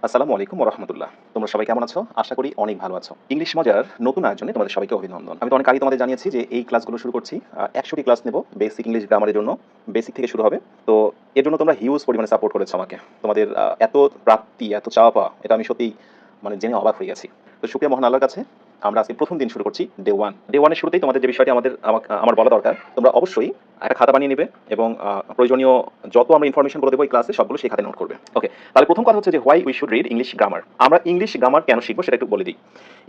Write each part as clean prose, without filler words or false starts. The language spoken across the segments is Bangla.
আসসালামু আলাইকুম ওয়া রাহমাতুল্লাহ। তোমরা সবাই কেমন আছো? আশা করি অনেক ভালো আছো। ইংলিশ মজার নতুন আয়োজনে তোমাদের সবাইকে অভিনন্দন। আমি তো অনেক আগেই তোমাদের জানিয়েছি যে এই ক্লাসগুলো শুরু করছি। ১০০টি ক্লাস নেব বেসিক ইংলিশ গ্রামারের জন্য। বেসিক থেকে শুরু হবে। তো এর জন্য তোমরা হিউজ পরিমাণে সাপোর্ট করেছো আমাকে। তোমাদের এত প্রাপ্তি, এত চাওয়া পাওয়া এটা আমি সত্যিই জেনে অবাক হয়ে গেছি। তো শুকরিয়া মহান আল্লাহর কাছে। আমরা আজকে প্রথম দিন শুরু করছি ডে 1। ডে 1 এর শুরুতেই তোমাদের যে বিষয়টি আমার বলা দরকার, তোমরা অবশ্যই একটা খাতা বানিয়ে নিবে এবং প্রয়োজনীয় যত আমরা ইনফরমেশন করে দেবো এই ক্লাসে সবগুলো সেই খাতায় নোট করবে। ওকে, তাহলে প্রথম কথা হচ্ছে যে why we should read English grammar. আমরা ইংলিশ গ্রামার কেন শিখবো সেটা একটু বলে দিই।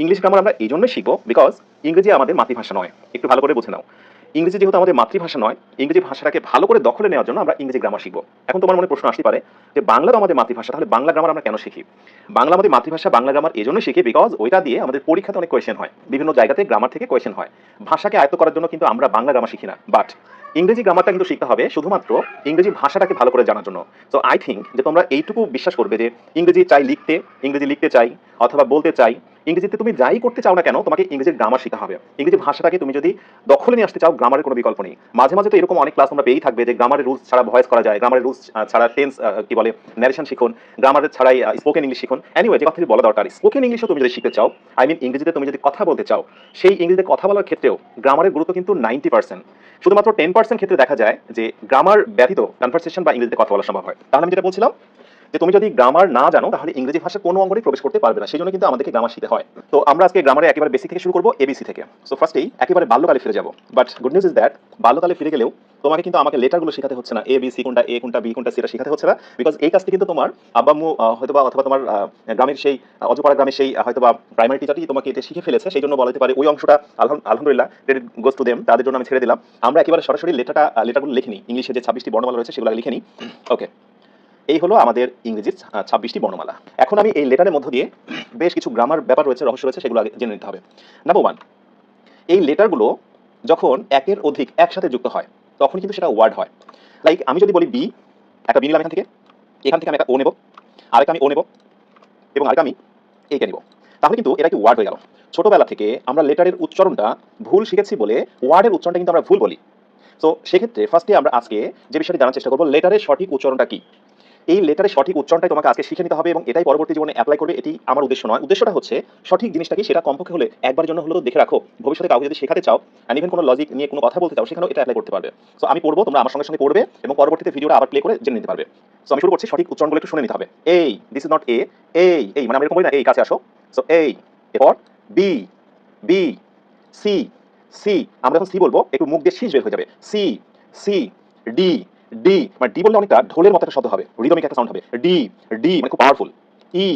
ইংলিশ গ্রামার আমরা এই জন্যই শিখবো বিকজ ইংরেজি আমাদের মাতৃভাষা নয়। একটু ভালো করে বুঝে নাও। ইংরেজি যেহেতু আমাদের মাতৃভাষা নয়, ইংরেজি ভাষাটাকে ভালো করে দখলে নেওয়ার জন্য আমরা ইংরেজি গ্রামার শিখবো। এখন তোমার মনে প্রশ্ন আসতে পারে যে বাংলা তো আমাদের মাতৃভাষা, তাহলে বাংলা গ্রামার আমরা কেন শিখি? বাংলা আমাদের মাতৃভাষা, বাংলা গ্রামার এই জন্য শিখি বিকজ ওইটা দিয়ে আমাদের পরীক্ষাতে অনেক কোয়েশ্চেন হয়, বিভিন্ন জায়গাতে গ্রামার থেকে কোয়েশ্চেন হয়। ভাষাকে আয়ত্ত করার জন্য কিন্তু আমরা বাংলা গ্রামার শিখি না, বাট ইংরেজি গ্রামারটা কিন্তু শিখতে হবে শুধুমাত্র ইংরেজি ভাষাটাকে ভালো করে জানার জন্য। সো আই থিঙ্ক যে তোমরা এইটুকু বিশ্বাস করবে যে ইংরেজি চাই লিখতে, ইংরেজি লিখতে চাই অথবা বলতে চাই, ইংরেজিতে তুমি যাই করতে চাও না কেন তোমাকে ইংরেজির গ্রামার শিখতে হবে। ইংরেজি ভাষাটাকে তুমি যদি দখলে নিয়ে আসতে চাও, গ্রামারের কোনো বিকল্প নেই। মাঝে মাঝে তো এরকম অনেক ক্লাস তোমরা পেয়েই থাকবে যে গ্রামারের রুলস ছাড়া ভয়েস করা যায়, গ্রামারের রুলস ছাড়া টেন্স কি বলে ন্যারেশন শিখুন, গ্রামারের ছাড়াই স্পোকেন ইংলিশ শিখুন। এনিওয়ে, যে কথাটি বলা দরকার, স্পোকেন ইংলিশও তুমি যদি শিখতে চাও, আই মিন ইংরেজিতে তুমি যদি কথা বলতে চাও, সেই ইংরেজিতে কথা বলার ক্ষেত্রেও গ্রামারের গুরুত্ব কিন্তু 90%। শুধুমাত্র 10% ক্ষেত্রে দেখা যায় যে গ্রামার ব্যতীত কনভারসেশন বা ইংরেজিতে কথা বলা সম্ভব হয়। তাহলে আমি যেটা বলছিলাম যে তুমি যদি গ্রামার না জানো তাহলে ইংরেজি ভাষা কোনো অঙ্গনে প্রবেশ করতে পারবে না, সেই জন্য কিন্তু আমাদেরকে গ্রামার শিখতে হয়। তো আমরা আজকে গ্রামারে একেবারে বেসিক থেকে শুরু করবো, এবিসি থেকে। সো ফার্স্টেই একেবারে বাল্যকালে ফিরে যাবো। But good news is that বাল্যকালে ফিরে গেলেও তোমাকে কিন্তু আমাকে লেটারগুলো শেখাতে হচ্ছে না, এ বি সি কোনটা এ কোনটা বি কোনটা সেটা শেখাতে হচ্ছে না, বিকজ এই কাজটি কিন্তু তোমার আব্বাম্মু হয়তোবা অথবা তোমার গ্রামের সেই অজপাড়া গ্রামের সেই হয়তোবা প্রাইমারি টিচারই তোমাকে এটা শিখে ফেলেছে, সেই জন্য বলা যেতে পারে ওই অংশটা আলহামদুলিল্লাহ ক্রেডিট গোস টু দেম, তাদের জন্য আমি ছেড়ে দিলাম। আমরা একেবারে সরাসরি লেটারগুলো লিখিনি, ইংলিশে যে 26টি বর্ণমালা রয়েছে সেগুলো লিখে নিই। ওকে, এই হলো আমাদের ইংরেজির 26টি বর্ণমালা। এখন আমি এই লেটারের মধ্য দিয়ে বেশ কিছু গ্রামার ব্যাপার রয়েছে, রহস্য রয়েছে, সেগুলো আগে জেনে নিতে হবে। নাম্বার 1, এই লেটারগুলো যখন একের অধিক একসাথে যুক্ত হয় তখন কিন্তু সেটা ওয়ার্ড হয়। লাইক আমি যদি বলি বি, একটা বি নিলাম এখান থেকে আমি একটা ও নেব, আরেকটা আমি ও নেব এবং আরেকটা আমি এইটা নেব, তাহলে কিন্তু এটা কি ওয়ার্ড হয়ে গেল। ছোটবেলা থেকে আমরা লেটারের উচ্চারণটা ভুল শিখেছি বলে ওয়ার্ডের উচ্চারণটা কিন্তু আমরা ভুল বলি। সো সেক্ষেত্রে ফার্স্টে আমরা আজকে যে বিষয়টি জানার চেষ্টা করবো, লেটারের সঠিক উচ্চারণটা কি। এই লেটারের সঠিক উচ্চারণটাই তোমাকে আজকে শিখে নিতে হবে এবং এটাই পরবর্তী জীবনে অ্যাপ্লাই করবে, এটি আমার উদ্দেশ্য নয়। উদ্দেশ্যটা হচ্ছে সঠিক জিনিসটা কি সেটা কমপক্ষে হলে একবার জন্য হলো তো দেখে রাখো, ভবিষ্যতে কাউকে যদি শেখাতে চাও এন্ড ইভেন কোনো লজিক নিয়ে কোনো কথা বলতে চাও সেখানেও এটা অ্যাপ্লাই করতে পারবে। সো আমি পড়বো, তোমরা আমার সঙ্গে সঙ্গে পড়বে এবং পরবর্তীতে ভিডিওটা আবার প্লে করে জেনে নিতে পারবে। সো আমি শুরু করছি, সঠিক উচ্চারণগুলো একটু শুনে নিতে হবে। এই, দিস ইজ নট এ, এই মানে আমরা এরকম বলি না এই কাছে আসো। সো এই, এরপর বি, বি, সি, সি, আমরা যখন সি বলবো একটু মুখ দিয়ে শীষ বের হয়ে যাবে, সি, সি, ডি, ডি মানে ডি বললে অনেকটা ঢোলের মতো একটা শব্দ হবে, রিদমিক একটা সাউন্ড হবে, ডি, ডি মানে খুব পাওয়ারফুল, ই,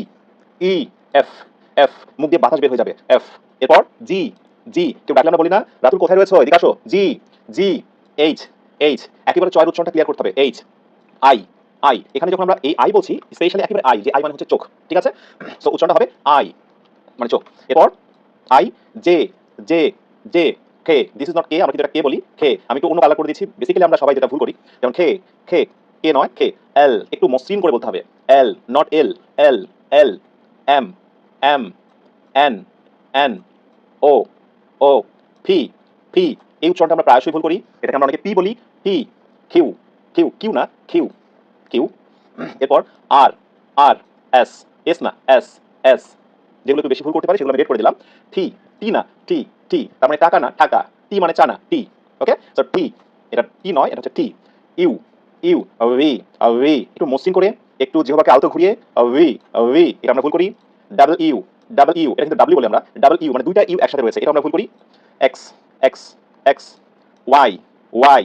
ই, এফ, এফ মুখ দিয়ে বাতাস বের হয়ে যাবে, এফ, এরপর জি, জি কেউ ডাকলে আমরা বলি না রাতুল কোথায় রয়েছো এদিকে আসো, জি, জি, এইচ, এইচ একেবারে চয়ের উচ্চারণটা ক্লিয়ার করতে হবে, এইচ, আই, আই এখানে যখন আমরা এই আই বলছি স্পেশালি একেবারে আই, যে আই মানে হচ্ছে চোখ, ঠিক আছে? সো উচ্চারণটা হবে আই মানে চোখ। এরপর আই, জে, জে, জে, খে, দিস ইজ নট কে, আমরা কিন্তু এটা কে বলি, খে আমি একটু অন্য কালার করে দিচ্ছি, বেসিক্যালি আমরা সবাই যেটা ভুল করি, যেমন খে, খে, কে নয় খে, এল একটু মসৃণ করে বলতে হবে, L not L, L, L, M, M, N, N, O, O, P, P এই উচ্চারণটা আমরা প্রায়শই ভুল করি, এটাকে আমরা অনেকে পি বলি, পি, কিউ, কিউ, কিউ না কিউ, কিউ। এরপর আর, আর, এস, এস না এস, এস যেগুলো একটু বেশি ভুল করতে পারি সেগুলো আমি রেড করে দিলাম। টি, টি না টি, টি তার মানে টাকা না টাকা, টি মানে চা না টি। ওকে, সো টি, এটা টি নয় এটা হচ্ছে টি। ইউ, ইউ, উই, উই একটু মসৃণ করে একটু জিহ্বাকে আলতো ঘুরিয়ে, উই, উই এটা আমরা ভুল করি। ডাবল ইউ, ডাবল ইউ এটা কিন্তু ডাব্লিউ বলি আমরা, ডাবল ইউ মানে দুইটা ইউ একসাথে রয়েছে, এটা আমরা ভুল করি। X, X, X, Y, Y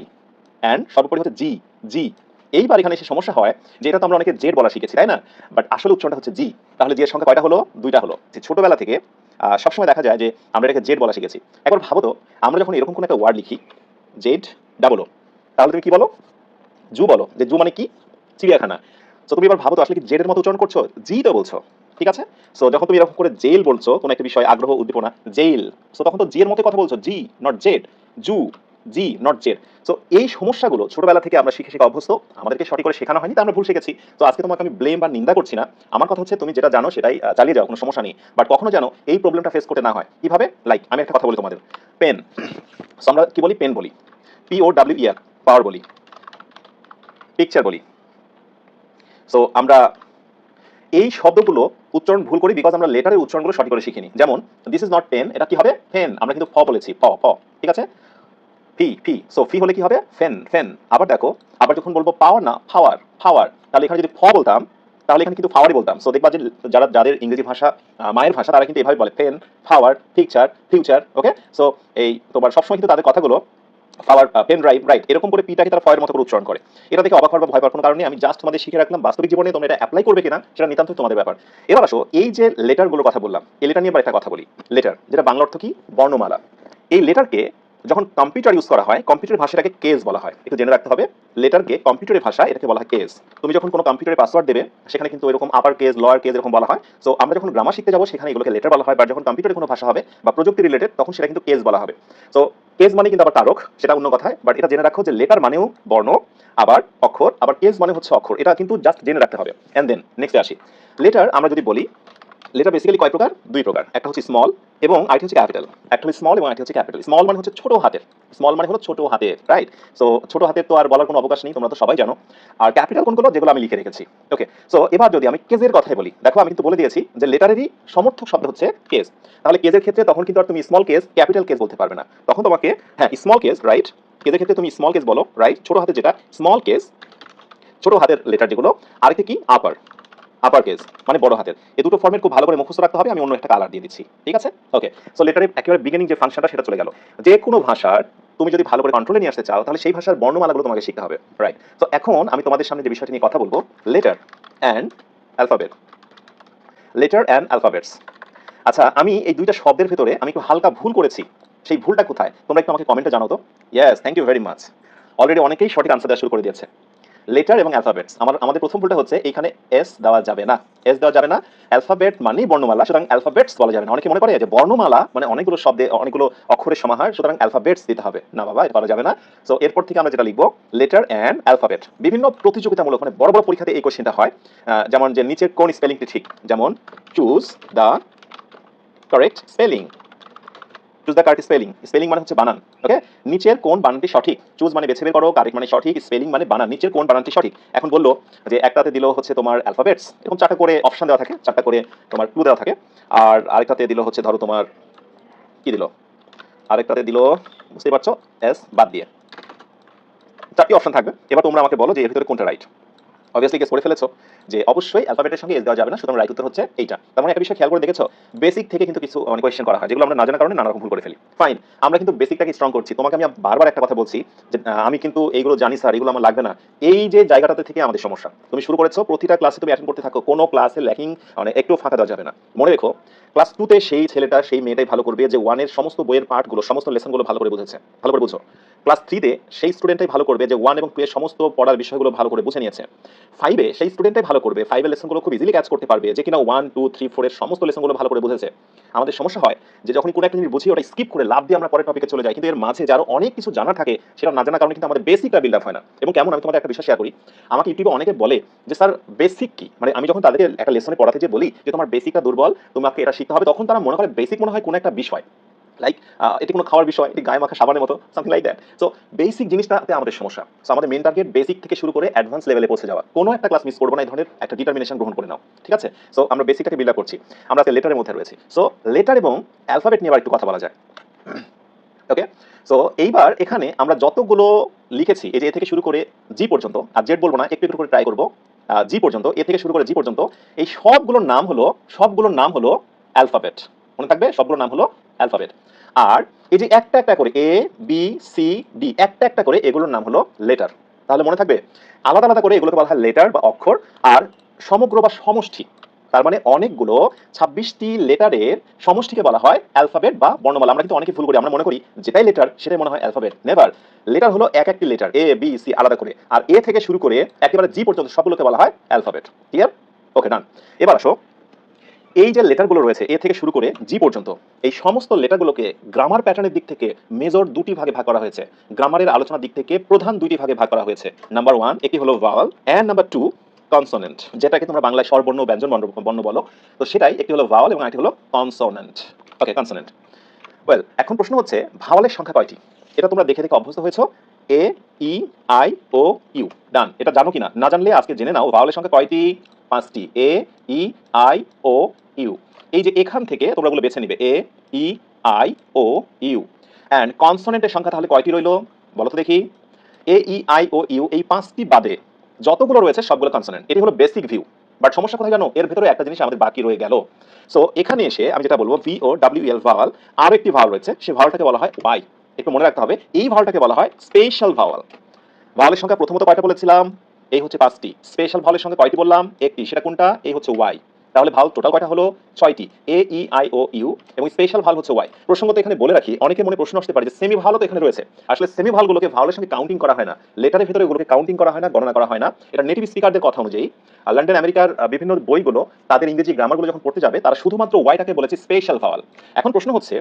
and সর্বোপরি হচ্ছে জি, জি। এইবার এখানে এসে সমস্যা হয় যে এটা তো আমরা অনেকে জেড বলা শিখেছি তাই না, বাট আসলে উচ্চারণটা হচ্ছে জি। তাহলে জি এর সংখ্যা কয়টা হলো? দুইটা হলো। যে ছোটবেলা থেকে সবসময় দেখা যায় যে আমরা এটাকে জেড বলা শিখেছি। একবার ভাবো তো, আমরা যখন এরকম কোনো একটা ওয়ার্ড লিখি জেড ডাবল ও, তাহলে তুমি কি বলো? জু বলো, যে জু মানে কি? চিড়িয়াখানা। তো তুমি এবার ভাবো তো আসলে কি জেড এর মতো উচ্চারণ করছো? জি তো বলছো, ঠিক আছে? সো যখন তুমি এরকম করে জেল বলছো কোনো একটা বিষয় আগ্রহ উদ্দীপনা জেল, সো তখন তো জি এর মতো কথা বলছো, G not Z, zoo, G not Z. So এই সমস্যাগুলো ছোটবেলা থেকে আমরা শিখে শিখে অভ্যস্ত, আমাদেরকে সঠিক করে শেখানো হয়নি, তা আমরা ভুল শিখেছি। তো আজকে তোমাকে আমি ব্লেম বা নিন্দা করছি না, আমার কথা হচ্ছে তুমি যেটা জানো সেটাই চালিয়ে যাও, কোনো সমস্যা নেই, বাট কখনো যেন এই প্রবলেমটা ফেস করতে না হয়। কিভাবে? লাইক আমি একটা কথা বলি তোমাদের, পেন, সো আমরা কি বলি? পেন বলি, পি ও ডাব্লিউ ই আর পাওয়ার বলি, পিকচার বলি। সো আমরা এই শব্দগুলো উচ্চারণ ভুল করি বিকজ আমরা লেটারের উচ্চারণগুলো সঠিক করে শিখিনি। যেমন দিস ইজ নট পেন, এটা কি হবে পেন, আমরা কিন্তু ফ বলেছি, ফ ফ, ঠিক আছে। ফি ফি, সো ফি হলে কি হবে ফেন ফেন। আবার দেখো, আবার যখন বলবো পাওয়ার না ফাওয়ার ফাওয়ার, তাহলে এখানে যদি ফ বলতাম তাহলে এখানে কিন্তু ফাওয়ারই বলতাম। সো দেখবা যে যাদের ইংরেজি ভাষা মায়ের ভাষা তারা কিন্তু এভাবে বলে পেন ফাওয়ার পিকচার ফিউচার। ওকে, সো এই তোমার সবসময় কিন্তু তাদের কথাগুলো পাওয়ার পেন ড্রাইভ রাইট এরকম করে পিটাকে তারা ফয়ের মতো করে উচ্চারণ করে। এটা দেখে অবাক হওয়ার বা ভয় পাওয়ার কোনো কারণে আমি জাস্ট তোমাদের শিখে রাখলাম, বাস্তবিক জীবনে তোমরা এটা অ্যাপ্লাই করবে কিনা সেটা নিতান্তই তোমাদের ব্যাপার। এবার আসো, এই যে লেটারগুলোর কথা বললাম, এই লেটার নিয়ে এবার একটা কথা বলি। লেটার, যেটা বাংলা অর্থ কি বর্ণমালা, এই লেটারকে যখন কম্পিউটার ইউজ করা হয়, কম্পিউটারের ভাষাটাকে কেস বলা হয়, একটু জেনে রাখতে হবে। লেটারকে কম্পিউটারের ভাষা এটাকে বলা হয় কেস। তুমি যখন কোনো কম্পিউটারে পাসওয়ার্ড দেবে সেখানে কিন্তু এরকম আপার কেস লোয়ার কেস এরকম বলা হয়। সো আমরা যখন গ্রামার শিখতে যাবো সেখানে এগুলোকে লেটার বলা হয়, বা যখন কম্পিউটারে কোনো ভাষা হবে বা প্রযুক্তি রিলেটেড তখন সেটা কিন্তু কেস বলা হবে। সো কেস মানে কিন্তু আবার তারক, সেটা অন্য কথায়, বাট এটা জেনে রাখো যে লেটার মানেও বর্ণ, আবার অক্ষর, আবার কেস মানে হচ্ছে অক্ষর, এটা কিন্তু জাস্ট জেনে রাখতে হবে। এন্ড দেন নেক্সটে আসি। লেটার আমরা যদি বলি, লেটার বেসিক্যালি কয় প্রকার, দুই প্রকার, একটা হচ্ছে স্মল এবং আরেকটা হচ্ছে ক্যাপিটাল। একটা হচ্ছে স্মল এবং আরেকটা হচ্ছে ক্যাপিটাল। স্মল মানে হচ্ছে ছোট হাতের, স্মল মানে হলো ছোট হাতের, রাইট। সো ছোট হাতের তো আর বলার কোনো অবকাশ নেই, তোমরা তো সবাই জানো। আর ক্যাপিটাল কোনগুলো, যেগুলো আমি লিখে রেখেছি। ওকে, সো এবার যদি আমি কেজের কথাই বলি, দেখো আমি কিন্তু বলে দিয়েছি যে লেটারেরই সমর্থক শব্দ হচ্ছে কেস। তাহলে কেজের ক্ষেত্রে তখন কিন্তু আর তুমি স্মল কেস ক্যাপিটাল কেস বলতে পারবে না, তখন তোমাকে হ্যাঁ স্মল কেস, রাইট। কেজের ক্ষেত্রে তুমি স্মল কেস বলো, রাইট, ছোট হাতের যেটা স্মল কেস, ছোট হাতের লেটার যেগুলো। আরেকটা কি আপার, আপার কেস মানে বড় হাতের। এই দুটো ফর্মেট খুব ভালো করে মুখস্থ রাখতে হবে, আমি অন্য একটা কালার দিয়ে দিচ্ছি, ঠিক আছে। ওকে, সো লেটারের একেবারে বিগিনিং যে ফাংশনটা সেটা চলে গেল। যে কোনো ভাষার তুমি যদি ভালো করে কন্ট্রোলে নিয়ে আসতে চাও তাহলে সেই ভাষার বর্ণমালাগুলো তোমাকে শিখতে হবে, রাইট। তো এখন আমি তোমাদের সামনে যে বিষয়টি নিয়ে কথা বলবো, letter and alphabet, letter and alphabets. আচ্ছা, আমি এই দুইটা শব্দের ভেতরে আমি একটু হালকা ভুল করেছি, সেই ভুলটা কোথায় তোমরা একটু আমাকে কমেন্টে জানাও তো। Yes, thank you very much. Already অনেকেই সঠিক আনসার দেওয়া শুরু করে দিয়েছে। লেটার এবং অ্যালফাবেটস, আমাদের প্রথম ভুলটা হচ্ছে এখানে এস দেওয়া যাবে না, এস দেওয়া যাবে না। অ্যালফাবেট মানেই বর্ণমালা, সুতরাং অ্যালফাবেটস বলা যাবে না। অনেকে মনে করে যে বর্ণমালা মানে অনেকগুলো শব্দে অনেকগুলো অক্ষরের সমাহার, সুতরাং অ্যালফাবেটস দিতে হবে। না বাবা, এটা করা যাবে না। সো এরপর থেকে আমরা যেটা লিখবো লেটার অ্যান্ড অ্যালফাবেট। বিভিন্ন প্রতিযোগিতামূলক মানে বড় বড় পরীক্ষাতে এই কোশ্চেনটা হয়, যেমন যে নিচের কোন স্পেলিংটি ঠিক, যেমন choose the correct spelling, choose the correct spelling, spelling মানে হচ্ছে বানান। ওকে, নিচের কোন বানানটি সঠিক, চুজ মানে বেছে বের করো, কারেক্ট মানে সঠিক, স্পেলিং মানে বানান, নিচের কোন বানানটি সঠিক। এখন বললো যে একটাতে দিল হচ্ছে তোমার অ্যালফাবেটস, এরকম চারটা করে অপশন দেওয়া থাকে, চারটা করে তোমার ক্লু দেওয়া থাকে। আর আরেকটাতে দিল হচ্ছে ধরো তোমার কি দিল, আরেকটাতে দিল বুঝতেই পারছো এস বাদ দিয়ে, চারটি অপশন থাকবে। এবার তোমরা আমাকে বলো যে এর ভিতরে কোনটা রাইট। অবভিয়াসলি গেস করে ফেলেছো যে অবশ্যই অ্যালফাবেটের সঙ্গে এস দেওয়া যাবে না, সুতরাং রাইট উত্তর হচ্ছে এইটা। তার মানে একটা বিষয় খেয়াল করে দেখেছো, বেসিক থেকে কিন্তু কিছু অনেক কোয়েশ্চেন করা হয় যেগুলো আমরা না জানার কারণে নানা রকম ভুল করে ফেলি। ফাইন, আমরা কিন্তু বেসিকটাকে স্ট্রং করছি। তোমাকে আমি বারবার একটা কথা বলছি যে আমি কিন্তু এইগুলো জানি স্যার, এগুলো আমার লাগবে না। এই যে জায়গাটাতে থেকে আমাদের সমস্যা। তুমি শুরু করেছো, প্রতিটা ক্লাসে তুমি অ্যাটেন্ড করতে থাকো, কোনো ক্লাসে ল্যাকিং মানে একটু ফাঁকা দেওয়া যাবে না। মনে রেখো, ক্লাস 2 তে সেই ছেলেটা সেই মেয়েটাই ভালো করবে যে 1 এর সমস্ত বইয়ের পার্টগুলো সমস্ত লেসনগুলো ভালো করে বুঝেছে, ভালো করে বুঝো। ক্লাস 3 তে সেই স্টুডেন্টটাই ভালো করবে যে 1 এবং 2 এর সমস্ত পড়ার বিষয়গুলো ভালো করে বুঝে নিয়েছে। 5 এ সেই স্টুডেন্টটাই ভালো করবে, 5 এর লেসনগুলো খুব ইজিলি ক্যাচ করতে পারবে যে কিনা 1 2 3 4 এর সমস্ত লেসনগুলো ভালো করে বুঝেছে। আমাদের সমস্যা হয় যে যখন কোনো একটা জিনিস বুঝি ওটা স্কিপ করে লাভ দিয়ে আমরা পরের টপিকে চলে যাই, কিন্তু এর মাঝে যারা অনেক কিছু জানা থাকে সেটা না জানার কারণে কিন্তু আমাদের বেসিকটা বিল্ড আপ হয় না। এবং কেমন, আমি তোমাদের একটা বিষয় শেয়ার করি। আমাকে ইউটিউবে অনেকে বলে যে স্যার বেসিক কি, মানে আমি যখন তাদেরকে একটা লেসনে পড়াতে যে বলি যে তোমার বেসিকটা দুর্বল, তোমাকে এটা শিখতে হবে, তখন তারা মনে করে বেসিক মনে হয় কোনো একটা বিষয়, লাইক এটি কোনো খাওয়ার বিষয়, এটি গায়ে মাখা সাবানের মতো, something like that. So basic জিনিসটাতে আমাদের সমস্যা। সো আমাদের মেন টার্গেট বেসিক থেকে শুরু করে অ্যাডভান্স লেভেলে পৌঁছে যাওয়া। কোনো একটা ক্লাস মিস করবো না, এই ধরনের একটা ডিটারমিনেশন গ্রহণ করে নাও, ঠিক আছে। সো আমরা বেসিকটাকে বিল্ড আপ করছি, আমরা আজকে লেটারের মধ্যে রয়েছি। সো লেটার এবং অ্যালফাবেট নিয়ে আবার একটু কথা বলা যায়। ওকে, সো এইবার এখানে আমরা যতগুলো লিখেছি, এই যে এ থেকে শুরু করে জি পর্যন্ত, আর জেড বলবো না, একটু একটু করে ট্রাই করবো, জি পর্যন্ত, এ থেকে শুরু করে জি পর্যন্ত, এই সবগুলোর নাম হলো অ্যালফাবেট। মনে থাকবে, সবগুলোর নাম হলো অ্যালফাবেট। আর এই যে একটা একটা করে এ বি সি ডি, একটা একটা করে এগুলোর নাম হলো লেটার। তাহলে মনে থাকবে, আলাদা আলাদা করে এগুলোকে বলা হয় লেটার বা অক্ষর, আর সমগ্র বা সমষ্টি, তার মানে অনেকগুলো 26টি লেটারের সমষ্টিকে বলা হয় অ্যালফাবেট বা বর্ণমালা। আমরা কিন্তু অনেকে ভুল করি, আমরা মনে করি যেটাই লেটার সেটাই মনে হয় অ্যালফাবেট। নেভার, লেটার হলো এক একটি লেটার, এ বি সি আলাদা করে, আর এ থেকে শুরু করে একেবারে জি পর্যন্ত সবগুলোকে বলা হয় অ্যালফাবেট। ক্লিয়ার? ওকে, ডান। এবার আসো, এই যে লেটারগুলো রয়েছে এ থেকে শুরু করে জি পর্যন্ত, এই সমস্ত লেটারগুলোকে গ্রামার প্যাটার্নের দিক থেকে মেজর দুটি ভাগে ভাগ করা হয়েছে। গ্রামারের আলোচনার দিক থেকে প্রধান দুইটি ভাগে ভাগ করা হয়েছে। নাম্বার 1 একটি হলো ভাওয়াল, এন্ড নাম্বার 2 কনসোনেন্ট, যেটাকে তোমরা বাংলায় স্বরবর্ণ ব্যঞ্জন বর্ণ বলো। তো সেটাই, একটি হলো ভাওয়াল এবং আরেকটি হলো কনসোনেন্ট। ওকে, কনসোনেন্ট। ওয়েল, এখন প্রশ্ন হচ্ছে ভাওয়ালের সংখ্যা কয়টি? এটা তোমরা দেখে দেখে অভ্যস্ত হয়েছো, এ ই আই ও ইউ। ডান। এটা জানো কিনা, না জানলে আজকে জেনে নাও ভাওয়ালের সংখ্যা কয়টি। 5টি এ ই আই ও ইউ। এই যে এখান থেকে তোমরা গুলো বেছে নিবে A E I O U. And কনসোনেন্টের সংখ্যা তাহলে কয়টি রইলো বলো তো দেখি? এ ই আই ও ইউ এই 5টি বাদে যতগুলো রয়েছে সবগুলো কনসোনেন্ট। এটি হলো বেসিক ভিউ। বাট সমস্যা কোথায় জানো? এর ভেতরে একটা জিনিস আমাদের বাকি রয়ে গেল। সো এখানে এসে আমি যেটা বলবো V O W L vowel, আরো একটি ভাওয়াল রয়েছে, সেই ভাওয়ালটাকে বলা হয় ওয়াই। একটু মনে রাখতে হবে, এই ভাওয়ালটাকে বলা হয় স্পেশাল ভাওয়াল। ভাওয়ালের সংখ্যা প্রথমত কয়টা বলেছিলাম? এই হচ্ছে 5টি। স্পেশাল ভাওয়ালের সংখ্যা কয়টি বললাম? একটি। সেটা কোনটা? এই হচ্ছে ওয়াই। তাহলে ভাওয়াল টোটাল কয়টা হলো? 6টি। এ ই আই ও ইউ এবং স্পেশাল ভাওয়াল হচ্ছে ওয়াই। প্রসঙ্গত এখানে বলে রাখি, অনেকের মনে প্রশ্ন আসতে পারে যে সেমি ভাওয়ালও তো এখানে রয়েছে। আসলে সেমি ভাওয়ালগুলোকে ভাওয়ালের সঙ্গে কাউন্টিং করা হয় না, লেটারের ভিতরে এগুলোকে কাউন্টিং করা হয় না, গণনা করা হয় না। এটা নেটিভ স্পিকারদের কথা অনুযায়ী লন্ডন আমেরিকার বিভিন্ন বইগুলো তাদের ইংরেজি গ্রামারগুলো যখন পড়তে যাবে তারা শুধুমাত্র ওয়াইটাকে বলেছে স্পেশাল ভাওয়াল। এখন প্রশ্ন হচ্ছে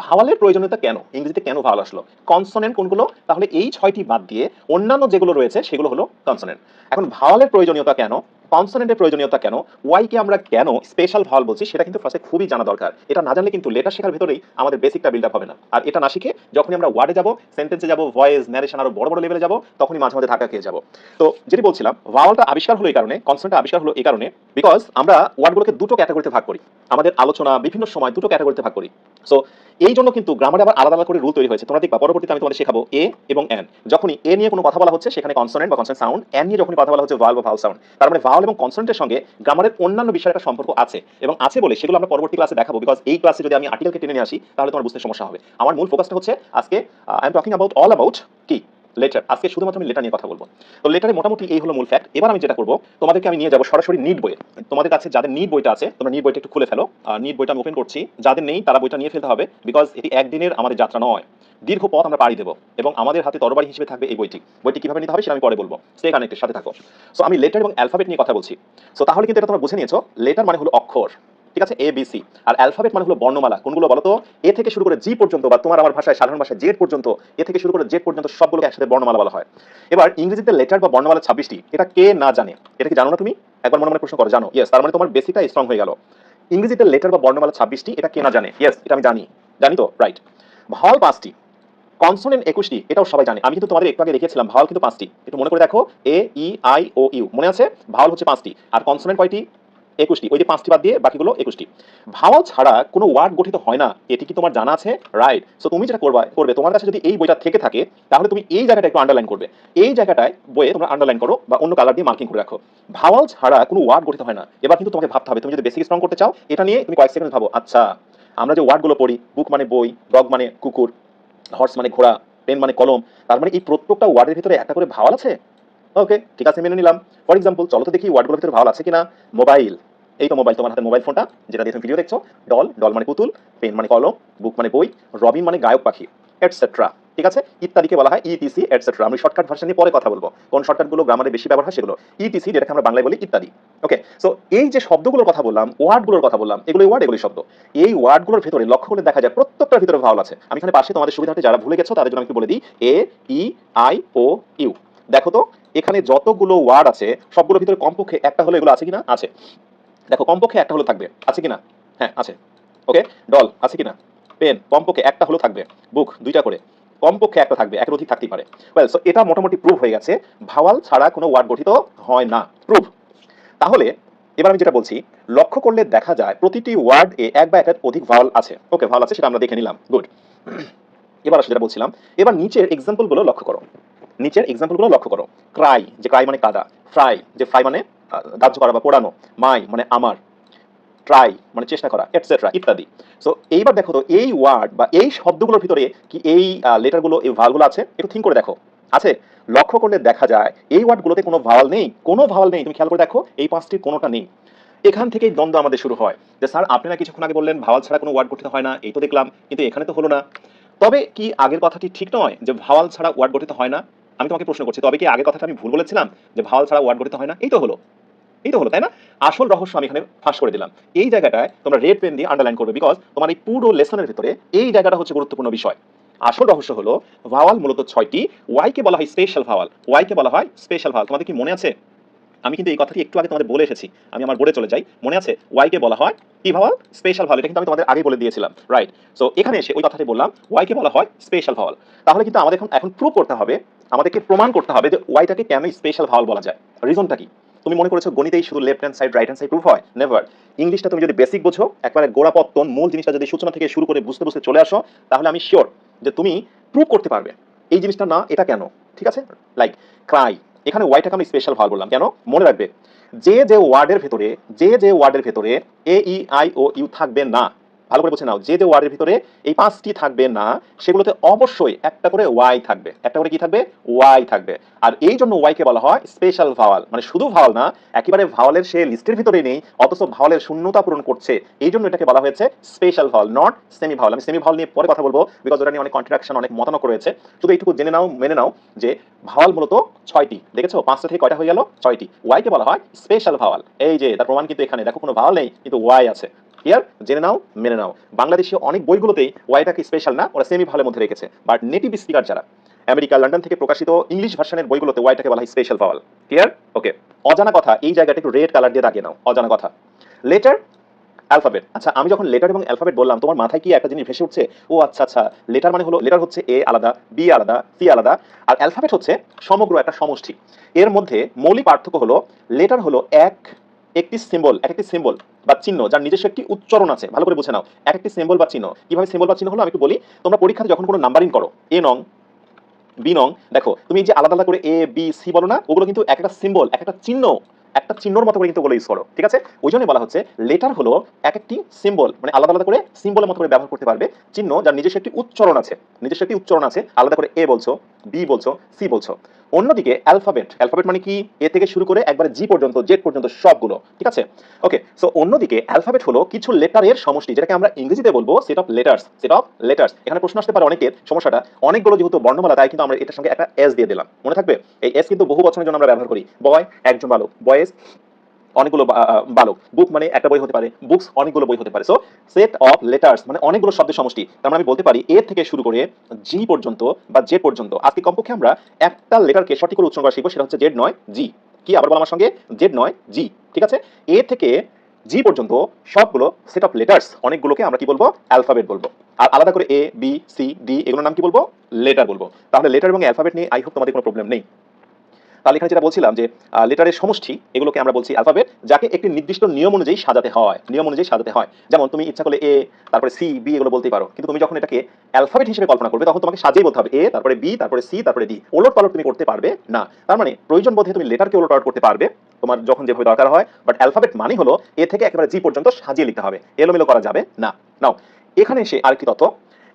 ভাওয়ালের প্রয়োজনীয়তা কেন? ইংরেজিতে কেন ভাওয়াল আসলো? কনসোনেন্ট কোনগুলো? তাহলে এই 6টি বাদ দিয়ে অন্যান্য যেগুলো রয়েছে সেগুলো হলো কনসোনেন্ট। এখন ভাওয়ালের প্রয়োজনীয়তা কেন, কনসোনেন্টের প্রয়োজনীয়তা কেন, ওয়াইকে আমরা কেন স্পেশাল ভাওয়াল বলছি সেটা কিন্তু ফার্স্টে খুবই জানা দরকার। এটা না জানলে কিন্তু লেটার শেখার ভেতরেই আমাদের বেসিকটা বিল্ড আপ হবে না। আর এটা না শিখে যখনই আমরা ওয়ার্ডে যাব, সেন্টেন্সে যাব, ভয়েস ন্যারেশন আরো বড় বড় লেভেলে যাব, তখনই মাঝে মাঝে ধাক্কা খেয়ে যাব। তো যেটি বলছিলাম, ভাওয়ালটা আবিষ্কার হলো এই কারণে, কনসোনেন্টটা আবিষ্কার হলো এই কারণে, বিকজ আমরা ওয়ার্ডগুলোকে দুটো ক্যাটাগরিতে ভাগ করি। আমাদের আলোচনা বিভিন্ন সময় দুটো ক্যাটাগরিতে ভাগ করি। সো এই জন্য কিন্তু গ্রামারে আবার আলাদা আলাদা করে রুল তৈরি হয়েছে। তোমরা দেখবা পরবর্তীতে আমি তোমাদের শেখাবো এ এবং এন। যখনই এ নিয়ে কোনো কথা বলা হচ্ছে সেখানে কনসোনেন্ট বা কনসোনেন্ট সাউন্ড, এন নিয়ে যখনই কথা বলা হচ্ছে ভাওয়াল বা ভাওয়াল সাউন্ড। তার মানে ভাওয়াল এবং কনসোনেন্টের সঙ্গে গ্রামারের অন্যান্য বিষয়ের একটা সম্পর্ক আছে এবং আছে বলে সেগুলো আমরা পরবর্তী ক্লাসে দেখাবো। বিকজ এই ক্লাসে যদি আমি আর্টিকেলকে টেনে নিয়ে আসি তাহলে তোমার বুঝতে সমস্যা হবে। আমার মূল ফোকাসটা হচ্ছে আজকে I am talking about all about কি লেটার। আজকে শুধুমাত্র আমি লেটার নিয়ে কথা বলবো। তো লেটারে মোটামুটি এই হলো মূল ফ্যাক্ট। এবার আমি যেটা করবো, তোমাদেরকে আমি নিয়ে যাবো সরাসরি নিট বইয়ে। তোমাদের কাছে যাদের নিট বইটা আছে তোমরা নিট বইটা একটু খুলে ফেলো। নিট বইটা আমি ওপেন করছি। যাদের নেই তারা বইটা নিয়ে ফেলতে হবে, বিকজ এটি একদিনের আমাদের যাত্রা নয়, দীর্ঘ পথ আমরা পাড়ি দেবো এবং আমাদের হাতে তরবারি হিসেবে থাকবে এই বইটি। বইটি কিভাবে নিতে হবে সেটা আমি পরে বলবো। স্টে কানেক্টেড, সাথে থাকো। সো আমি লেটার এবং অ্যালফাবেট নিয়ে কথা বলছি। সো তাহলে কিন্তু এটা তোমরা বুঝে নিয়েছো, লেটার মানে হলো অক্ষর, ঠিক আছে, এ বি সি। আর অ্যালফাবেট মানে হলো বর্ণমালা। কোনগুলো বলো তো? এ থেকে শুরু করে জি পর্যন্ত, বা তোমার আমার ভাষায় সাধারণ ভাষায় জেড পর্যন্ত, এ থেকে শুরু করে জেড পর্যন্ত সবগুলোকে একসাথে বর্ণমালা বলা হয়। এবার ইংরেজিতে লেটার বা বর্ণমালা 26টি। এটা কে না জানে? এটা কি জানো না তুমি? একবার মনে মনে প্রশ্ন করো। জানো? ইয়েস, তার মানে তোমার বেসিকটা স্ট্রং হয়ে গেল। ইংরেজিতে লেটার বা বর্ণমালা 26টি, এটা কে না জানে? ইয়েস, এটা আমি জানি। জানি তো, রাইট। ভাওয়াল 5টি, কনসোনেন্ট 21টি, এটাও সবাই জানে। আমি কিন্তু তোমাদের একটু আগে দেখিয়েছিলাম ভাওয়াল কিন্তু 5টি। একটু মনে করে দেখো, এ ই আই ও ইউ মনে আছে? ভাওয়াল হচ্ছে 5টি আর কনসোনেন্ট কয়টি? 21টি। ওই যে 5টি বাদ দিয়ে বাকিগুলো 21টি। ভাওয়াল ছাড়া কোনো ওয়ার্ড গঠিত হয় না, এটি কি তোমার জানা আছে? রাইট। সো তুমি যেটা করবে, তোমার কাছে যদি এই বইটা থেকে থাকে তাহলে তুমি এই জায়গাটা একটু আন্ডারলাইন করবে। এই জায়গাটায় বইয়ে তোমরা আন্ডারলাইন করো বা অন্য কালার দিয়ে মার্কিং করে রাখো। ভাওয়াল ছাড়া কোনো ওয়ার্ড গঠিত হয় না। এবার কিন্তু তোমাকে ভাবতে হবে, তুমি যদি বেসিক স্ট্রং করতে চাও এটা নিয়ে তুমি কয়েক সেকেন্ড ভাবো। আচ্ছা, আমরা যে ওয়ার্ডগুলো পড়ি, বুক মানে বই, ডগ মানে কুকুর, হর্স মানে ঘোড়া, পেন মানে কলম, তার মানে এই প্রত্যেকটা ওয়ার্ডের ভিতরে একটা করে ভাওয়াল আছে। ওকে, ঠিক আছে, মেনে নিলাম। ফর এক্সাম্পল চলো তো দেখি ওয়ার্ডগুলোর ভিতরে ভাওয়াল আছে কিনা। মোবাইল, এই তো মোবাইল, তোমার হাতে মোবাইল ফোনটা যেটা দিয়ে তুমি ভিডিও দেখছো। ডল, ডল মানে পুতুল, পেন মানে কলম, বুক মানে বই, রবিন মানে গায়ক পাখি, এটসেট্রা। ঠিক আছে, ইত্যাদিকে বলা হয় ইটিসি এটসেট্রা। আমি শর্টকাট ভার্সন নিয়ে পরে কথা বলবো, কোন শর্টকাটগুলো গ্রামারে বেশি ব্যবহার হয় সেগুলো। ইটিসি যেটাকে আমরা বাংলায় বলি ইত্যাদি। ওকে, সো এই যে শব্দগুলোর কথা বললাম, ওয়ার্ডগুলোর কথা বললাম, এগুলো ওয়ার্ড, এগুলি শব্দ। এই ওয়ার্ডগুলোর ভিতরে লক্ষ্য করলে দেখা যায় প্রত্যেকটার ভিতরে ভাওয়াল আছে। আমি এখানে পাশে তোমাদের সুবিধার্থে যারা ভুলে গেছো তাদের জন্য আমি একটু বলে দিই, এ ই আই ও ইউ। দেখো তো এখানে যতগুলো ওয়ার্ড আছে সবগুলোর ভিতরে কমপক্ষে একটা হলো এগুলো আছে কিনা? আছে। দেখো কমপক্ষে একটা হলো থাকবে, আছে কিনা? হ্যাঁ আছে। ওকে, ডল আছে কিনা? পেন কমপক্ষে একটা হলো থাকবে, বুক দুইটা করে, কমপক্ষে একটা থাকবে, একের অধিক থাকতেই পারে। ওয়েল, সো এটা মোটামুটি প্রুভ হয়ে গেছে, ভাওয়াল ছাড়া কোনো ওয়ার্ড গঠিত হয় না। প্রুভ। তাহলে এবার আমি যেটা বলছি, লক্ষ্য করলে দেখা যায় প্রতিটি ওয়ার্ড এ এক বা একের অধিক ভাওয়াল আছে। ওকে, ভাওয়াল আছে সেটা আমরা দেখে নিলাম, গুড। এবার আসলে যেটা বলছিলাম, এবার নিচের এক্সাম্পলগুলো লক্ষ্য করো। নিচের এক্সাম্পলগুলো লক্ষ্য করো। ক্রাই, যে ক্রাই মানে কাদা, ফ্রাই, যে ফ্রাই মানে দাহ্য করা বা পোড়ানো, মাই মানে আমার, ট্রাই মানে চেষ্টা করা, এটসেট্রা ইত্যাদি। সো এইবার দেখো তো এই ওয়ার্ড বা এই শব্দগুলোর ভিতরে কি এই লেটারগুলো, এই ভাওয়ালগুলো আছে? একটু থিঙ্ক করে দেখো, আছে? লক্ষ্য করলে দেখা যায় এই ওয়ার্ডগুলোতে কোনো ভাওয়াল নেই, কোনো ভাওয়াল নেই। তুমি খেয়াল করে দেখো এই 5টির কোনোটা নেই। এখান থেকেই দ্বন্দ্ব আমাদের শুরু হয় যে স্যার আপনারা কিছুক্ষণ আগে বললেন ভাওয়াল ছাড়া কোনো ওয়ার্ড গঠিত হয় না, এই তো দেখলাম, কিন্তু এখানে তো হলো না। তবে কি আগের কথাটি ঠিক নয় যে ভাওয়াল ছাড়া ওয়ার্ড গঠিত হয় না? আমি তোমাকে প্রশ্ন করছি, তবে কি আগের কথাটা আমি ভুল বলেছিলাম যে ভাওয়াল ছাড়া ওয়ার্ড গঠিত হয় না? এই তো হলো, এই তো হলো, তাই না? আসল রহস্য আমি এখানে ফাঁস করে দিলাম। এই জায়গাটায় তোমরা রেড পেন দিয়ে আন্ডারলাইন করবে, বিকজ তোমার এই পুরো লেসনের ভিতরে এই জায়গাটা হচ্ছে গুরুত্বপূর্ণ বিষয়। আসল রহস্য হলো ভাওয়াল মূলত 6টি। ওয়াই কে বলা হয় স্পেশাল ভাওয়াল, ওয়াই কে বলা হয় স্পেশাল ভাওয়াল। তোমাদের কি মনে আছে? আমি কিন্তু এই কথাটি একটু আগে তোমাদের বলে এসেছি, আমি আমার বোর্ডে চলে যাই, মনে আছে? ওয়াই কে বলা হয় কি ভাওয়াল? স্পেশাল ভাওয়াল। এটা কিন্তু আমি তোমাদের আগে বলে দিয়েছিলাম, রাইট? সো এখানে এসে ওই কথাটি বললাম, ওয়াই কে বলা হয় স্পেশাল ভাওয়াল। তাহলে কিন্তু আমাদের এখন প্রুভ করতে হবে, আমাদেরকে প্রমাণ করতে হবে যে ওয়াইটাকে কেন স্পেশাল ভাওয়াল বলা যায়। রিজনটা কি? তুমি মনে করেছো গণিতেই শুধু left hand side right hand side proof হয়? নেভার। ইংলিশটা তুমি যদি বেসিক বোঝো, একবারে গোড়াপত্তন মূল জিনিসটা যদি সূচনা থেকে শুরু করে বুঝতে বুঝতে চলে আসো, তাহলে আমি শিওর যে তুমি প্রুভ করতে পারবে এই জিনিসটা না, এটা কেন। ঠিক আছে, লাইক ক্রাই, এখানে ওয়াইটাকে আমি স্পেশাল ভার্ব বললাম কেন, মনে রাখবে যে যে ওয়ার্ডের ভেতরে এ ই আই ও ইউ থাকবে না, ভালো করে বুঝে নাও, যে যে ওয়ার্ডের ভিতরে এই 5টি থাকবে না, সেগুলোতে অবশ্যই একটা করে ওয়াই থাকবে, একটা করে কি থাকবে, ওয়াই থাকবে। আর এই জন্য ওয়াই কে বলা হয় স্পেশাল ভাওয়াল, মানে শুধু ভাওয়াল না, একেবারে ভাওয়ালের সে লিস্টের ভিতরে নেই অথচ ভাওয়ালের শূন্যতা পূরণ করছে, এই জন্য এটাকে বলা হয়েছে special Bhawal, not semi Bhawal. আমি সেমি ভাওয়াল নিয়ে পরে কথা বলবো, বিকজ ওটা নিয়ে অনেক কন্ট্রাকশন, অনেক মতানক রয়েছে। শুধু এইটুকু জেনে নাও, মেনে নাও যে ভাওয়াল মূলত 6টি, দেখেছো 5টা থেকে কয়টা হয়ে গেল, 6টি। ওয়াই কে বলা হয় স্পেশাল ভাওয়াল, এই যে তার প্রমাণ কিন্তু এখানে দেখো, কোনো ভাওয়াল নেই কিন্তু ওয়াই আছে। ক্লিয়ার, জেনে নাও, মেনে নাও। বাংলাদেশে অনেক বইগুলোতেই ওয়াইটাকে স্পেশাল না, ওরা সেমি ভাওয়ালের মধ্যে রেখেছে, বাট নেটিভ স্পিকার যারা আমেরিকা লন্ডন থেকে প্রকাশিত ইংলিশ ভার্সনের বইগুলোতে ওয়াইটাকে বলা হয় স্পেশাল ভাওয়াল। ক্লিয়ার, ওকে। অজানা কথা, এই জায়গাটা একটু রেড কালার দিয়ে দাগিয়ে নাও, অজানা কথা। Letter, alphabet. আচ্ছা, আমি যখন লেটার এবং অ্যালফাবেট বললাম, তোমার মাথায় কি একটা জিনিস ভেসে উঠছে? ও আচ্ছা আচ্ছা, লেটার মানে হলো, লেটার হচ্ছে এ আলাদা, বি আলাদা, সি আলাদা, আর অ্যালফাবেট হচ্ছে সমগ্র একটা সমষ্টি। এর মধ্যে মৌলিক পার্থক্য হলো, লেটার হলো একটি সিম্বল, এক একটি সিম্বল বা চিহ্ন যার নিজস্ব একটি উচ্চারণ আছে। ভালো করে বুঝে নাও, এক একটি সিম্বল বা চিহ্ন। কিভাবে সিম্বল বা চিহ্ন হলো আমি একটু বলি। তোমরা পরীক্ষাতে যখন কোনো নাম্বারিং করো, এ নং, বি নং, দেখো তুমি যে আলাদা আলাদা করে এ বি সি বলো না, ওগুলো কিন্তু এক একটা সিম্বল, এক একটা চিহ্ন, একটা চিহ্নর মতো করে কিন্তু ওগুলো ইউজ করো। ঠিক আছে, ওই জন্যই বলা হচ্ছে লেটার হলো এক একটি সিম্বল, মানে আলাদা আলাদা করে সিম্বলের মতো করে ব্যবহার করতে পারবে, চিহ্ন যার নিজস্ব একটি উচ্চারণ আছে, নিজস্ব একটি উচ্চারণ আছে, আলাদা করে এ বলছো, বি বলছো, সি বলছো। অন্যদিকে অ্যালফাবেট, অ্যালফাবেট মানে কি, এ থেকে শুরু করে একবারে জি পর্যন্ত, জেড পর্যন্ত সবগুলো। ঠিক আছে, ওকে। সো অন্যদিকে অ্যালফাবেট হলো কিছু লেটারের সমষ্টি, যেটাকে আমরা ইংরেজিতে বলবো set of letters, set of letters. এখানে প্রশ্ন আসতে পারে অনেকের, সমস্যাটা অনেকগুলো যেহেতু বর্ণমালা, তাই কিন্তু আমরা এটার সঙ্গে একটা এস দিয়ে দিলাম, মনে থাকবে। এই এস কিন্তু বহু বচনের জন্য আমরা ব্যবহার করি, বয় একজন বালক, বয়েস অনেকগুলো বালক, বুক মানে একটা বই হতে পারে, বুকস অনেকগুলো বই হতে পারে। সো সেট অফ লেটার্স মানে অনেকগুলো শব্দের সমষ্টি। তার মানে আমি বলতে পারি এ থেকে শুরু করে জি পর্যন্ত বা জে পর্যন্ত, আজকে কমপক্ষে আমরা একটা লেটারকে সঠিক করে উচ্চারণ করা শিখবো, সেটা হচ্ছে জেড নয় জি। কি, আবার বল আমার সঙ্গে, জেড নয় জি। ঠিক আছে, এ থেকে জি পর্যন্ত সবগুলো সেট অফ লেটার্স, অনেকগুলোকে আমরা কি বলবো, অ্যালফাবেট বলবো। আর আলাদা করে এ বি সি ডি এগুলোর নাম কি বলবো, লেটার বলবো। তাহলে লেটার এবং অ্যালফাবেট নিয়ে আই হোপ তোমাদের কোনো প্রবলেম নেই। তাহলে এখানে যেটা বলছিলাম যে লেটারের সমষ্টি, এগুলোকে আমরা বলছি অ্যালফাবেট, যাকে একটি নির্দিষ্ট নিয়ম অনুযায়ী সাজাতে হয়, নিয়ম অনুযায়ী সাজাতে হয়। যেমন তুমি ইচ্ছা করলে এ, তারপরে সি বি এগুলো বলতেই পারো, কিন্তু তুমি যখন এটাকে অ্যালফাবেট হিসেবে কল্পনা করবে, তখন তোমাকে সাজিয়ে বলতে হবে এ, তারপরে বি, তারপরে সি, তারপরে ডি। ওলট পালট তুমি করতে পারবে না। তার মানে প্রয়োজন বোধে তুমি লেটারকে ওলট পালট করতে পারবে তোমার যখন যেভাবে দরকার হয়, বাট অ্যালফাবেট মানে হলো এ থেকে একেবারে জি পর্যন্ত সাজিয়ে লিখতে হবে, এলোমেলো করা যাবে না। নাও এখানে এসে আরেকটি তথ্য,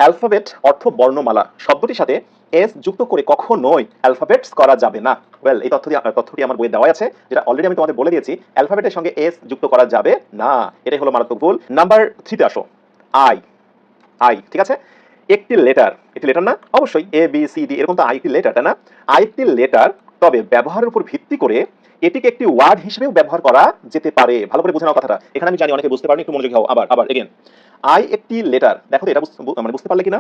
অ্যালফাবেট অর্থ বর্ণমালা, শব্দটির সাথে এস যুক্ত করে কখনোই অ্যালফাবেটস করা যাবে না। ওয়েল, এই তথ্যটি আমার বইয়ে দেওয়া আছে, যেটা অলরেডি আমি তোমাদের বলে দিয়েছি, অ্যালফাবেটের সঙ্গে এস যুক্ত করা যাবে না, এটাই হলো মারাত্মক ভুল। নাম্বার 3 তে আসো, আই। আই, ঠিক আছে, একটি লেটার, একটি লেটার না, অবশ্যই এ বি সি ডি এরকম তো আই একটি লেটার, তাই না? আই একটি লেটার, তবে ব্যবহারের উপর ভিত্তি করে এটিকে একটি ওয়ার্ড হিসেবেও ব্যবহার করা যেতে পারে। ভালো করে বুঝে নাও কথাটা, এখানে আমি জানি অনেকে বুঝতে পারেনি, একটু মনোযোগী হও। আবার আবার এগেন, আই একটি লেটার, দেখো তো এটা মানে বুঝতে পারলে কিনা,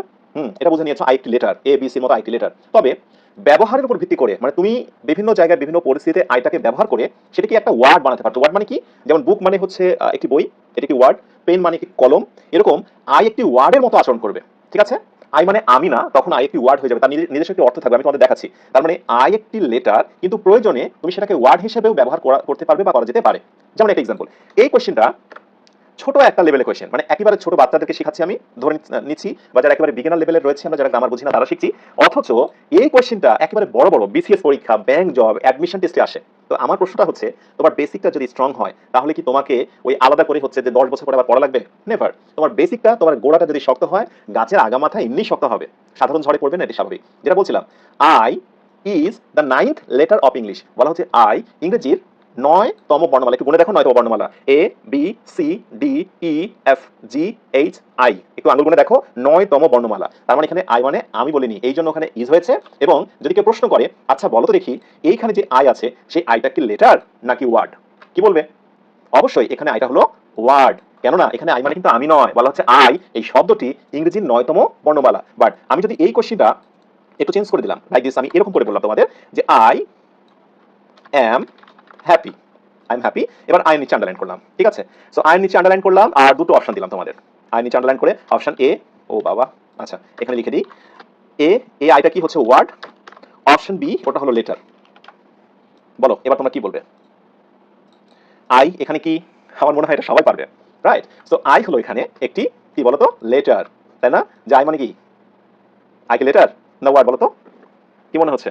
এটা বুঝে নিয়েছো, আই একটি লেটার, এ বি সির মতো আই একটি লেটার, তবে ব্যবহারের উপর ভিত্তি করে, মানে তুমি বিভিন্ন জায়গায় বিভিন্ন পরিস্থিতিতে আইটাকে ব্যবহার করে সেটাকে একটা ওয়ার্ড বানাতে পারছো। ওয়ার্ড মানে কি, যেমন বুক মানে হচ্ছে একটি বই, এটা একটি ওয়ার্ড, পেন মানে কি কলম, এরকম আই একটি ওয়ার্ডের মতো আচরণ করবে। ঠিক আছে, আই মানে আমি না, তখন আই একটি ওয়ার্ড হয়ে যাবে, তার নিজস্ব একটি অর্থ থাকবে, আমি তোমাদের দেখাচ্ছি। তার মানে আই একটি লেটার, কিন্তু প্রয়োজনে তুমি সেটাকে ওয়ার্ড হিসেবেও ব্যবহার করতে পারবে বা করা যেতে পারে। যেমন একটা এক্সাম্পল, এই কোশ্চেনটা ছোট একটা লেভেলের কোয়েশ্চেন, মানে একেবারে ছোট বাচ্চাদেরকে শেখাচ্ছি আমি, ধরে নিচ্ছি, বা যারা একেবারে বিগিনার লেভেলের রয়েছে, আমরা যারা গ্রামার বুঝি না তারা শিখছি, অথচ এই কোয়েশ্চেনটা একেবারে বড় বড় বিসিএস পরীক্ষা, ব্যাংক জব, অ্যাডমিশন টেস্টে আসে। তো আমার প্রশ্নটা হচ্ছে, তোমার বেসিকটা যদি স্ট্রং হয়, তাহলে কি তোমাকে ওই আলাদা করে হচ্ছে যে 10 বছর পরে আবার পড়া লাগবে? নেভার। তোমার বেসিকটা, তোমার গোড়াটা যদি শক্ত হয়, গাছের আগা মাথা এমনি শক্ত হবে, সাধারণ ঝড়ে পড়বে না, এটি স্বাভাবিক। যেটা বলছিলাম, I is the 9th letter of English, বলা হচ্ছে আই ইংরেজির 9তম বর্ণমালা। একটু গুনে দেখো, 9তম বর্ণমালা, A B C D E F G H I, একটু আঙুল গুনে দেখো, 9তম বর্ণমালা। তার মানে এখানে আই মানে আমি বলিনি, এই জন্য ওখানে ইজ হয়েছে। এবং যদি কেউ প্রশ্ন করে, আচ্ছা বলো তো দেখি, এইখানে যে আই আছে, সেই আইটা কি লেটার নাকি ওয়ার্ড, কি বলবে? অবশ্যই এখানে আইটা হলো ওয়ার্ড, কেননা এখানে আই মানে কিন্তু আমি নয়, বলা হচ্ছে আই এই শব্দটি ইংরেজির 9তম বর্ণমালা। বাট আমি যদি এই কোশ্চেনটা একটু চেঞ্জ করে দিলাম, লাইক দিস, আমি এরকম করে বললাম তোমাদের যে I am happy, I am happy, এবার আই নিচে আন্ডারলাইন করলাম। ঠিক আছে, সো আই নিচে আন্ডারলাইন করলাম, আর দুটো অপশন দিলাম তোমাদের। আই নিচে আন্ডারলাইন করে অপশন এ, ও বাবা, আচ্ছা এখানে লিখে দিই, এ, এ আইটা কি হচ্ছে ওয়ার্ড, অপশন বি ওটা হলো লেটার। বলো এবার তোমরা কি বলবে? আই এখানে কি আমার মনে হয় এটা সবাই পারবে, রাইট? সো আই হলো এখানে একটি কি বলতো লেটার, তাই না? যে আই মানে কি? আই কি লেটার না ওয়ার্ড বলতো? কি মনে হচ্ছে?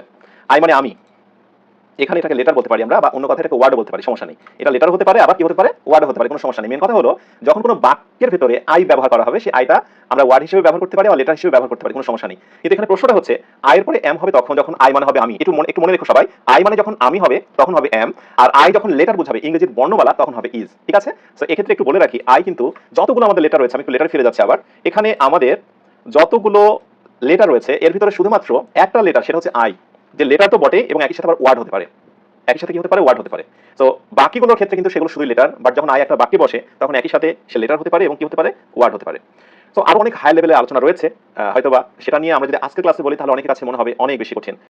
আই মানে আমি, এখানে এটাকে লেটার বলতে পারি আমরা, বা অন্য কথা এটাকে ওয়ার্ডও বলতে পারি, সমস্যা নেই। এটা লেটার হতে পারে, আবার কি হতে পারে, ওয়ার্ডও হতে পারে, কোনো সমস্যা নেই। মেন কথা হলো যখন কোনো বাক্যের ভেতরে আই ব্যবহার করা হবে, সেই আইটা আমরা ওয়ার্ড হিসেবে ব্যবহার করতে পারি বা লেটার হিসেবে ব্যবহার করতে পারি, কোনো সমস্যা নেই। কিন্তু এখানে প্রশ্নটা হচ্ছে আই এর পরে এম হবে তখন যখন আই মানে হবে আমি। একটু মনে রেখো সবাই, আই মানে যখন আমি হবে তখন হবে এম, আর আই যখন লেটার বোঝাবে ইংরেজির বর্ণমালা তখন হবে ইজ, ঠিক আছে? সো এক্ষেত্রে একটু বলে রাখি, আই কিন্তু যতগুলো আমাদের লেটার রয়েছে, আমি একটু লেটার ফিরে যাচ্ছি আবার, এখানে আমাদের যতগুলো লেটার রয়েছে এর ভিতরে শুধুমাত্র একটা লেটার, সেটা হচ্ছে আই। যে লেটার তো বটে এবং একই সাথে আবার ওয়ার্ড হতে পারে, একই সাথে কি হতে পারে, ওয়ার্ড হতে পারে। তো বাকিগুলোর ক্ষেত্রে কিন্তু সেগুলো শুধুই লেটার, বাট যখন আই একটা বাক্যে বসে তখন একই সাথে সে লেটার হতে পারে এবং কি হতে পারে, ওয়ার্ড হতে পারে। তো আরো অনেক হাই লেভেলের আলোচনা রয়েছে, হয়তোবা সেটা নিয়ে আমরা যদি আজকের ক্লাসে বলি তাহলে অনেকের কাছে মনে হবে অনেক বেশি কঠিন।